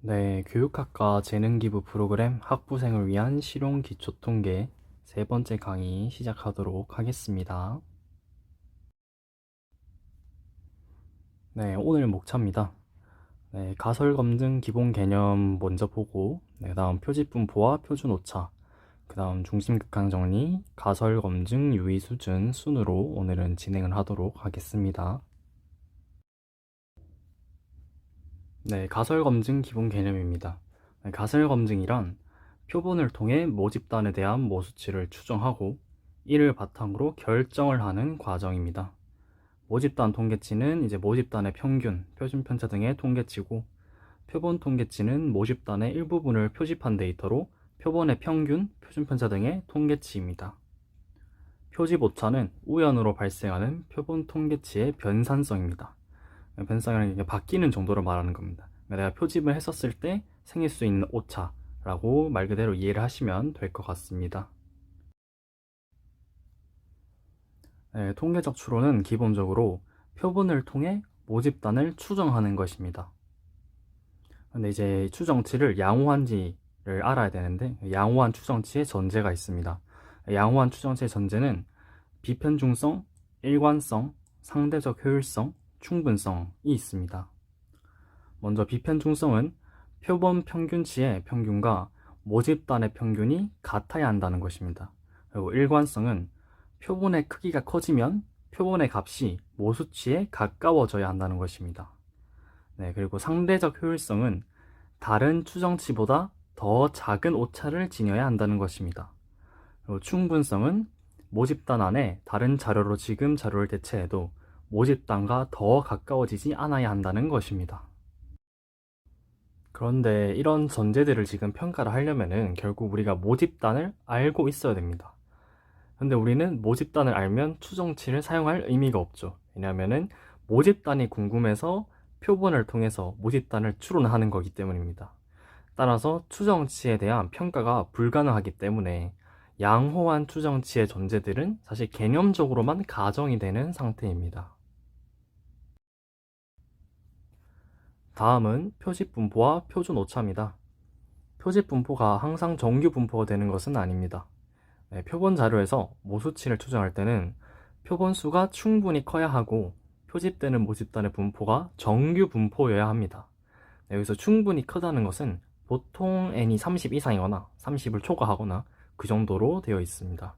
네, 교육학과 재능기부 프로그램 학부생을 위한 실용기초통계 세 번째 강의 시작하도록 하겠습니다. 네, 오늘 목차입니다. 네, 가설검증 기본 개념 먼저 보고, 네, 다음 표집분포와 표준오차, 그 다음 중심극한 정리, 가설검증 유의 수준 순으로 오늘은 진행을 하도록 하겠습니다. 네, 가설검증 기본 개념입니다. 네, 가설검증이란 표본을 통해 모집단에 대한 모수치를 추정하고 이를 바탕으로 결정을 하는 과정입니다. 모집단 통계치는 이제 모집단의 평균, 표준 편차 등의 통계치고 표본 통계치는 모집단의 일부분을 표집한 데이터로 표본의 평균, 표준 편차 등의 통계치입니다. 표집 오차는 우연으로 발생하는 표본 통계치의 변산성입니다. 변상이라는 게 바뀌는 정도를 말하는 겁니다. 내가 표집을 했었을 때 생길 수 있는 오차라고 말 그대로 이해를 하시면 될 것 같습니다. 네, 통계적 추론은 기본적으로 표본을 통해 모집단을 추정하는 것입니다. 근데 이제 추정치를 양호한지를 알아야 되는데 양호한 추정치의 전제가 있습니다. 양호한 추정치의 전제는 비편중성, 일관성, 상대적 효율성, 충분성이 있습니다. 먼저 비편중성은 표본 평균치의 평균과 모집단의 평균이 같아야 한다는 것입니다. 그리고 일관성은 표본의 크기가 커지면 표본의 값이 모수치에 가까워져야 한다는 것입니다. 네, 그리고 상대적 효율성은 다른 추정치보다 더 작은 오차를 지녀야 한다는 것입니다. 그리고 충분성은 모집단 안에 다른 자료로 지금 자료를 대체해도 모집단과 더 가까워지지 않아야 한다는 것입니다. 그런데 이런 전제들을 지금 평가를 하려면은 결국 우리가 모집단을 알고 있어야 됩니다. 근데 우리는 모집단을 알면 추정치를 사용할 의미가 없죠. 왜냐하면은 모집단이 궁금해서 표본을 통해서 모집단을 추론하는 거기 때문입니다. 따라서 추정치에 대한 평가가 불가능하기 때문에 양호한 추정치의 전제들은 사실 개념적으로만 가정이 되는 상태입니다. 다음은 표집 분포와 표준 오차입니다. 표집 분포가 항상 정규 분포가 되는 것은 아닙니다. 네, 표본 자료에서 모수치를 추정할 때는 표본 수가 충분히 커야 하고 표집되는 모집단의 분포가 정규 분포여야 합니다. 네, 여기서 충분히 크다는 것은 보통 n이 30 이상이거나 30을 초과하거나 그 정도로 되어 있습니다.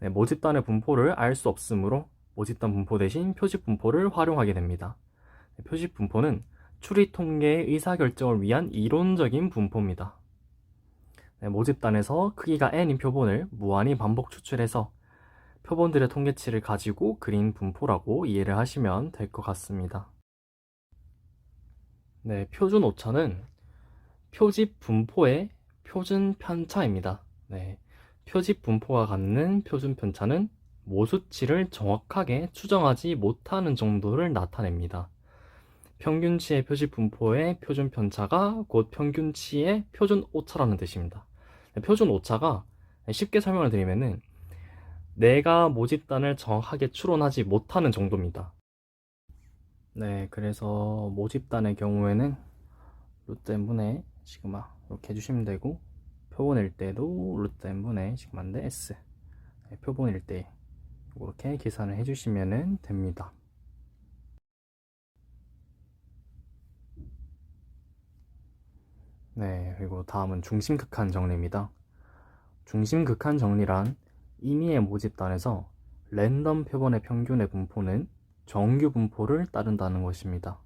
네, 모집단의 분포를 알 수 없으므로 모집단 분포 대신 표집 분포를 활용하게 됩니다. 네, 표집 분포는 추리 통계의 의사결정을 위한 이론적인 분포입니다. 네, 모집단에서 크기가 n인 표본을 무한히 반복 추출해서 표본들의 통계치를 가지고 그린 분포라고 이해를 하시면 될 것 같습니다. 네, 표준 오차는 표집 분포의 표준 편차입니다. 네, 표집 분포가 갖는 표준 편차는 모수치를 정확하게 추정하지 못하는 정도를 나타냅니다. 평균치의 표집 분포의 표준 편차가 곧 평균치의 표준 오차라는 뜻입니다. 표준 오차가 쉽게 설명을 드리면은 내가 모집단을 정확하게 추론하지 못하는 정도입니다. 네, 그래서 모집단의 경우에는 루트 n분의 시그마 이렇게 해주시면 되고 표본일 때도 루트 n분의 시그마인데 s 네, 표본일 때 이렇게 계산을 해주시면 됩니다. 네, 그리고 다음은 중심극한 정리입니다. 중심극한 정리란 임의의 모집단에서 랜덤 표본의 평균의 분포는 정규 분포를 따른다는 것입니다.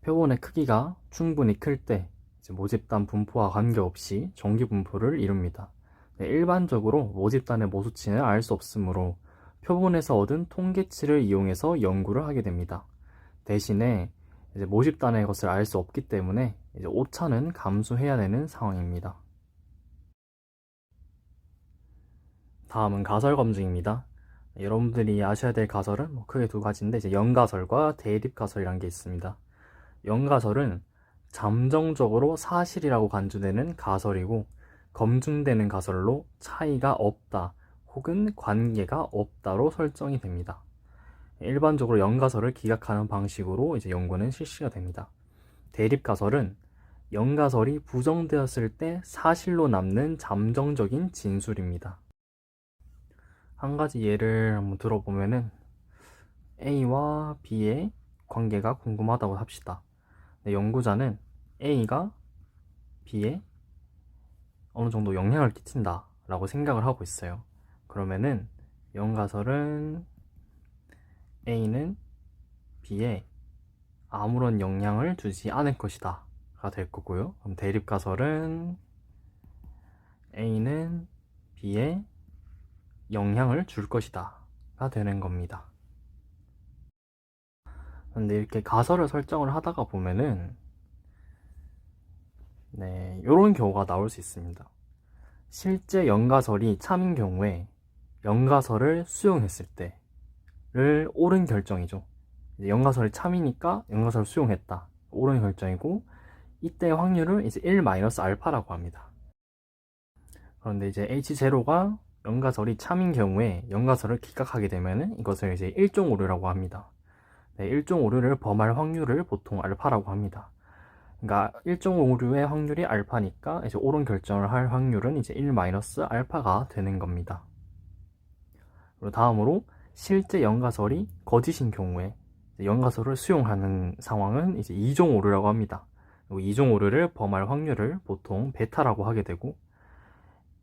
표본의 크기가 충분히 클 때 모집단 분포와 관계없이 정규 분포를 이룹니다. 네, 일반적으로 모집단의 모수치는 알 수 없으므로 표본에서 얻은 통계치를 이용해서 연구를 하게 됩니다. 대신에 모집단의 것을 알 수 없기 때문에 오차는 감수해야 되는 상황입니다. 다음은 가설 검증입니다. 여러분들이 아셔야 될 가설은 크게 두 가지인데 이제 연가설과 대립가설이라는 게 있습니다. 연가설은 잠정적으로 사실이라고 간주되는 가설이고 검증되는 가설로 차이가 없다 혹은 관계가 없다로 설정이 됩니다. 일반적으로 연가설을 기각하는 방식으로 이제 연구는 실시가 됩니다. 대립가설은 연가설이 부정되었을 때 사실로 남는 잠정적인 진술입니다. 한 가지 예를 한번 들어보면은 A와 B의 관계가 궁금하다고 합시다. 연구자는 A가 B에 어느 정도 영향을 끼친다 라고 생각을 하고 있어요. 그러면은 연가설은 A는 B에 아무런 영향을 주지 않을 것이다 가 될 거고요. 그럼 대립가설은 A는 B에 영향을 줄 것이다 가 되는 겁니다. 근데 이렇게 가설을 설정을 하다가 보면은 이런 경우가 나올 수 있습니다. 실제 연가설이 참인 경우에 연가설을 수용했을 때를 옳은 결정이죠. 연가설이 참이니까 연가설을 수용했다. 옳은 결정이고, 이때의 확률을 이제 1-알파라고 합니다. 그런데 이제 H0가 연가설이 참인 경우에 연가설을 기각하게 되면은 이것을 이제 일종 오류라고 합니다. 일종 오류를 범할 확률을 보통 알파라고 합니다. 그러니까 일종 오류의 확률이 알파니까 이제 옳은 결정을 할 확률은 이제 1-알파가 되는 겁니다. 그리고 다음으로 실제 연가설이 거짓인 경우에 연가설을 수용하는 상황은 이제 이종 오류라고 합니다. 그리고 이종 오류를 범할 확률을 보통 베타라고 하게 되고,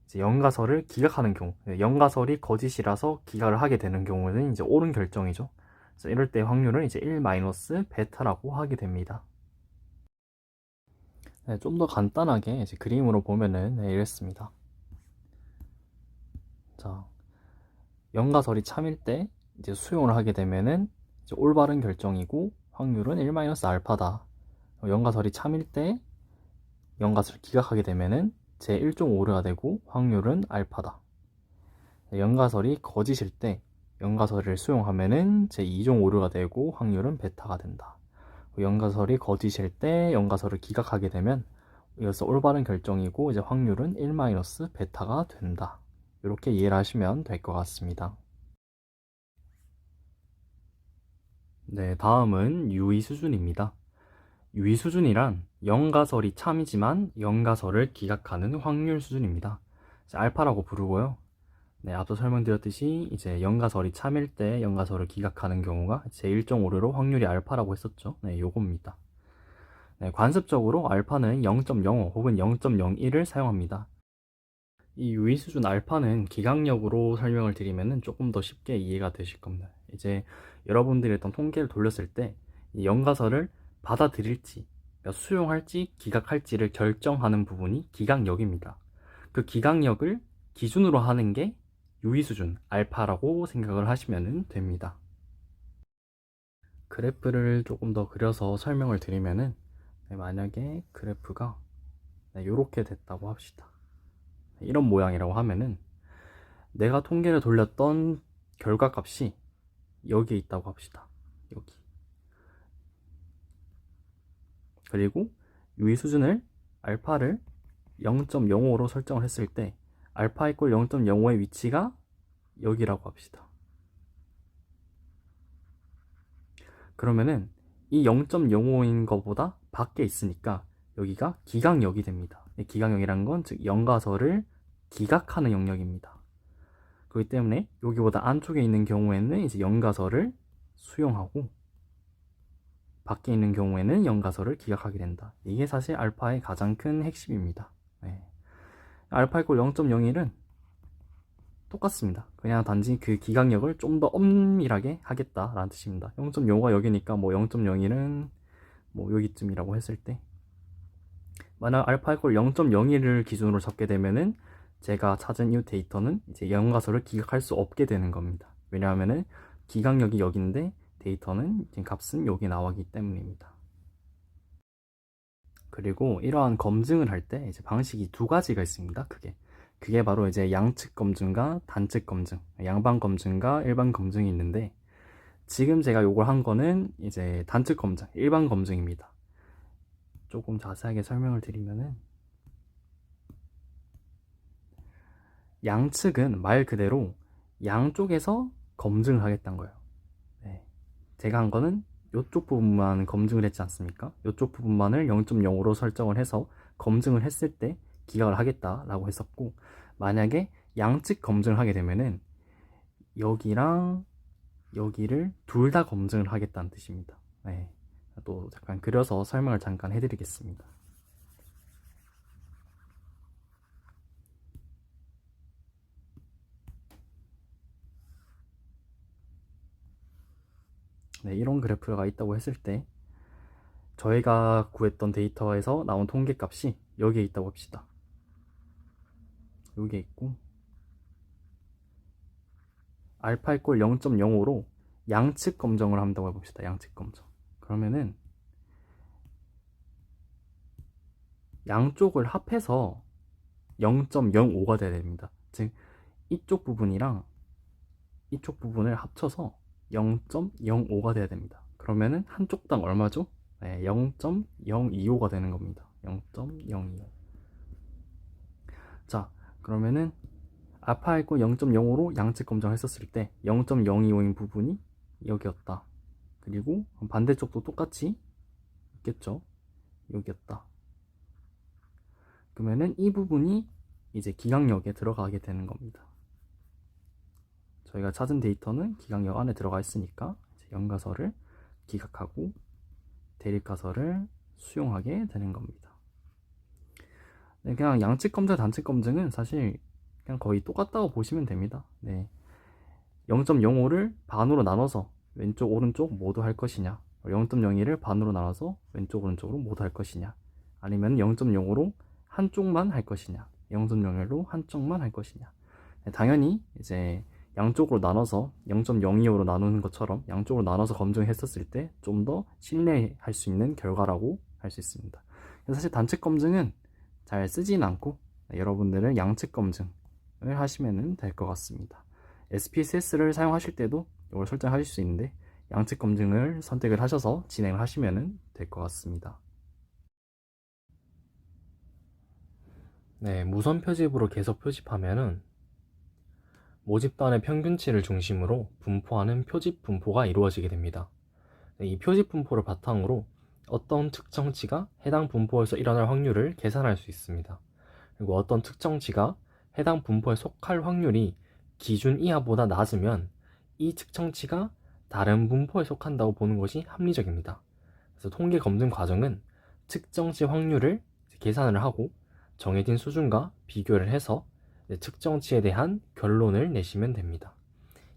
이제 연가설을 기각하는 경우, 연가설이 거짓이라서 기각을 하게 되는 경우는 이제 옳은 결정이죠. 그래서 이럴 때 확률은 이제 1-베타라고 하게 됩니다. 좀 더 간단하게 이제 그림으로 보면은 이랬습니다. 자, 연가설이 참일 때 이제 수용을 하게 되면은 이제 올바른 결정이고 확률은 1-알파다. 연가설이 참일 때 연가설을 기각하게 되면은 제1종 오류가 되고 확률은 알파다. 연가설이 거짓일 때 연가설을 수용하면은 제2종 오류가 되고 확률은 베타가 된다. 연가설이 거짓일 때 연가설을 기각하게 되면 이것은 올바른 결정이고 이제 확률은 1-베타가 된다. 이렇게 이해를 하시면 될 것 같습니다. 네, 다음은 유의 수준입니다. 유의 수준이란 연가설이 참이지만 연가설을 기각하는 확률 수준입니다. 알파라고 부르고요. 네, 앞서 설명드렸듯이 이제 연가설이 참일 때 연가설을 기각하는 경우가 제1종 오류로 확률이 알파라고 했었죠. 네, 요겁니다. 네, 관습적으로 알파는 0.05 혹은 0.01을 사용합니다. 이 유의 수준 알파는 기각력으로 설명을 드리면 조금 더 쉽게 이해가 되실 겁니다. 이제 여러분들이 어떤 통계를 돌렸을 때 이 연가설을 받아들일지, 그러니까 수용할지 기각할지를 결정하는 부분이 기각력입니다. 그 기각력을 기준으로 하는 게 유의 수준 알파라고 생각을 하시면 됩니다. 그래프를 조금 더 그려서 설명을 드리면은 만약에 그래프가 이렇게 됐다고 합시다. 이런 모양이라고 하면은 내가 통계를 돌렸던 결과값이 여기에 있다고 합시다. 여기. 그리고 유의 수준을 알파를 0.05로 설정을 했을 때 알파 이퀄 0.05의 위치가 여기라고 합시다. 그러면은 이 0.05인 것보다 밖에 있으니까 여기가 기각력이 됩니다. 기각력이란 건 즉 연가설을 기각하는 영역입니다. 그렇기 때문에 여기보다 안쪽에 있는 경우에는 이제 연가설을 수용하고 밖에 있는 경우에는 연가설을 기각하게 된다. 이게 사실 알파의 가장 큰 핵심입니다. 네. 알파 이퀄 0.01은 똑같습니다. 그냥 단지 그 기각력을 좀 더 엄밀하게 하겠다라는 뜻입니다. 0.05가 여기니까 뭐 0.01은 뭐 여기쯤이라고 했을 때 만약 알파 이퀄 0.01을 기준으로 잡게 되면은 제가 찾은 이 데이터는 이제 연가설을 기각할 수 없게 되는 겁니다. 왜냐하면은 기각력이 여기인데 데이터는 지금 값은 여기 나오기 때문입니다. 그리고 이러한 검증을 할 때 이제 방식이 두 가지가 있습니다. 그게 바로 이제 양측 검증과 단측 검증, 양방 검증과 일반 검증이 있는데 지금 제가 요걸 한 거는 이제 단측 검증, 일반 검증입니다. 조금 자세하게 설명을 드리면은 양측은 말 그대로 양쪽에서 검증을 하겠다는 거예요. 네. 제가 한 거는 이쪽 부분만 검증을 했지 않습니까? 이쪽 부분만을 0.0으로 설정을 해서 검증을 했을 때 기각을 하겠다라고 했었고, 만약에 양측 검증을 하게 되면은 여기랑 여기를 둘 다 검증을 하겠다는 뜻입니다. 네. 또 잠깐 그려서 설명을 잠깐 해드리겠습니다. 네, 이런 그래프가 있다고 했을 때 저희가 구했던 데이터에서 나온 통계값이 여기에 있다고 합시다. 여기에 있고 알파 이꼴 0.05로 양측 검정을 한다고 해봅시다. 양측 검정. 그러면은 양쪽을 합해서 0.05가 돼야 됩니다. 즉 이쪽 부분이랑 이쪽 부분을 합쳐서 0.05가 돼야 됩니다. 그러면은 한쪽당 얼마죠? 네, 0.025가 되는 겁니다. 0.025. 자, 그러면은 알파 이꼴 0.05로 양측 검정했었을 때 0.025인 부분이 여기였다. 그리고 반대쪽도 똑같이 있겠죠. 여기였다. 그러면은 이 부분이 이제 기강력에 들어가게 되는 겁니다. 저희가 찾은 데이터는 기강력 안에 들어가 있으니까 연가설을 기각하고 대립가설을 수용하게 되는 겁니다. 네, 그냥 양측 검증, 단측 검증은 사실 그냥 거의 똑같다고 보시면 됩니다. 네, 0.05를 반으로 나눠서 왼쪽, 오른쪽 모두 할 것이냐, 0.02를 반으로 나눠서 왼쪽, 오른쪽으로 모두 할 것이냐, 아니면 0.05로 한쪽만 할 것이냐, 0.01로 한쪽만 할 것이냐. 네, 당연히 이제 양쪽으로 나눠서 0.02호로 나누는 것처럼 양쪽으로 나눠서 검증했었을 때 좀 더 신뢰할 수 있는 결과라고 할 수 있습니다. 사실 단측 검증은 잘 쓰진 않고 여러분들은 양측 검증을 하시면 될 것 같습니다. SPSS를 사용하실 때도 이걸 설정하실 수 있는데 양측 검증을 선택을 하셔서 진행을 하시면 될 것 같습니다. 네, 무선 표집으로 계속 표집하면은 모집단의 평균치를 중심으로 분포하는 표집 분포가 이루어지게 됩니다. 이 표집 분포를 바탕으로 어떤 특정치가 해당 분포에서 일어날 확률을 계산할 수 있습니다. 그리고 어떤 특정치가 해당 분포에 속할 확률이 기준 이하보다 낮으면 이 특정치가 다른 분포에 속한다고 보는 것이 합리적입니다. 그래서 통계 검증 과정은 특정치 확률을 계산을 하고 정해진 수준과 비교를 해서 특정치에 대한 결론을 내시면 됩니다.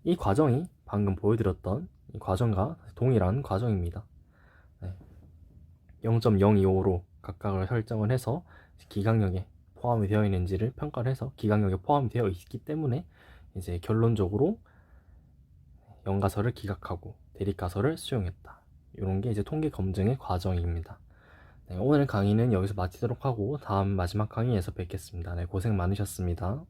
이 과정이 방금 보여드렸던 이 과정과 동일한 과정입니다. 0.025로 각각을 설정을 해서 기강력에 포함이 되어 있는지를 평가를 해서 기강력에 포함이 되어 있기 때문에 이제 결론적으로 연가설을 기각하고 대립가설을 수용했다. 이런 게 이제 통계 검증의 과정입니다. 네, 오늘 강의는 여기서 마치도록 하고 다음 마지막 강의에서 뵙겠습니다. 네, 고생 많으셨습니다.